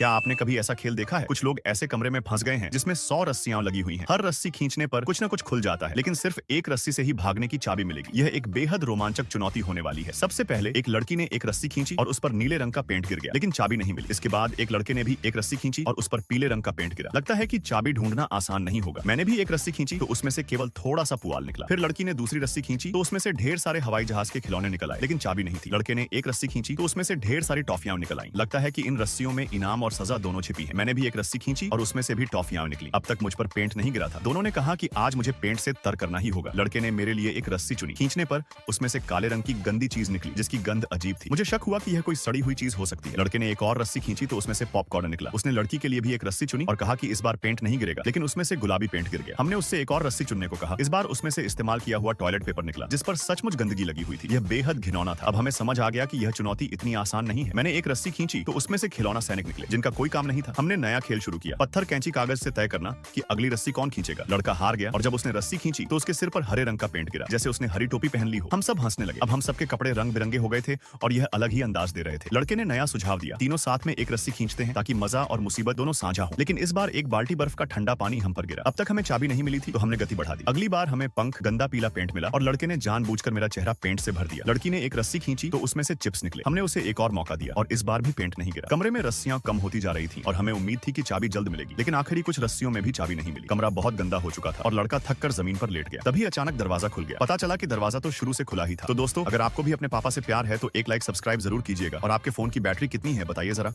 क्या आपने कभी ऐसा खेल देखा है? कुछ लोग ऐसे कमरे में फंस गए हैं जिसमें 100 रस्सियां लगी हुई हैं। हर रस्सी खींचने पर कुछ न कुछ खुल जाता है, लेकिन सिर्फ एक रस्सी से ही भागने की चाबी मिलेगी। यह एक बेहद रोमांचक चुनौती होने वाली है। सबसे पहले एक लड़की ने एक रस्सी खींची और उस पर नीले रंग का पेंट गिर गया, लेकिन चाबी नहीं मिली। इसके बाद एक लड़के ने भी एक रस्सी खींची और उस पर पीले रंग का पेंट गिरा। लगता है कि चाबी ढूंढना आसान नहीं होगा। मैंने भी एक रस्सी खींची तो उसमें से केवल थोड़ा सा पुआल निकला। फिर लड़की ने दूसरी रस्सी खींची तो उसमें से ढेर सारे हवाई जहाज के खिलौने निकल आए, लेकिन चाबी नहीं थी। लड़के ने एक रस्सी खींची तो उसमें से ढेर सारी टॉफियां निकल आई। लगता है कि इन रस्सियों में इनाम और सजा दोनों छिपी है। मैंने भी एक रस्सी खींची और उसमें से भी टॉफियां निकली। अब तक मुझ पर पेंट नहीं गिरा था। दोनों ने कहा कि आज मुझे पेंट से तर करना ही होगा। लड़के ने मेरे लिए एक रस्सी चुनी। खींचने पर उसमें से काले रंग की गंदी चीज निकली, जिसकी गंध अजीब थी। मुझे शक हुआ कि यह कोई सड़ी हुई चीज हो सकती है। लड़के ने एक और रस्सी खींची तो उसमें से पॉपकॉर्न निकला। उसने लड़की के लिए भी एक रस्सी चुनी और कहा कि इस बार पेंट नहीं गिरेगा, लेकिन उसमें से गुलाबी पेंट गिर गया। हमने उससे एक और रस्सी चुनने को कहा। इस बार उसमें से इस्तेमाल किया हुआ टॉयलेट पेपर निकला, जिस पर सचमुच गंदगी लगी हुई थी। यह बेहद घिनौना था। अब हमें समझ आ गया कि यह चुनौती इतनी आसान नहीं है। मैंने एक रस्सी खींची तो उसमें से खिलौना सैनिक निकले, जिनका कोई काम नहीं था। हमने नया खेल शुरू किया, पत्थर कैंची कागज से तय करना कि अगली रस्सी कौन खींचेगा। लड़का हार गया और जब उसने रस्सी खींची तो उसके सिर पर हरे रंग का पेंट गिरा, जैसे उसने हरी टोपी पहन ली हो। हम सब हंसने लगे। अब हम सबके कपड़े रंग बिरंगे हो गए थे और यह अलग ही अंदाज दे रहे थे। लड़के ने नया सुझाव दिया, तीनों साथ में एक रस्सी खींचते हैं ताकि मजा और मुसीबत दोनों साझा हो। लेकिन इस बार एक बाल्टी बर्फ का ठंडा पानी हम पर गिरा। अब तक हमें चाबी नहीं मिली थी तो हमने गति बढ़ा दी। अगली बार हमें पंख, गंदा पीला पेंट मिला और लड़के ने जानबूझकर मेरा चेहरा पेंट से भर दिया। लड़की ने एक रस्सी खींची तो उसमें से चिप्स निकले। हमने उसे एक और मौका दिया और इस बार भी पेंट नहीं गिरा। कमरे में रस्सियां कम होती जा रही थी और हमें उम्मीद थी कि चाबी जल्द मिलेगी, लेकिन आखिरी कुछ रस्सियों में भी चाबी नहीं मिली। कमरा बहुत गंदा हो चुका था और लड़का थककर जमीन पर लेट गया। तभी अचानक दरवाजा खुल गया। पता चला कि दरवाजा तो शुरू से खुला ही था। तो दोस्तों, अगर आपको भी अपने पापा से प्यार है तो एक लाइक, सब्सक्राइब जरूर कीजिएगा। और आपके फोन की बैटरी कितनी है बताइए जरा।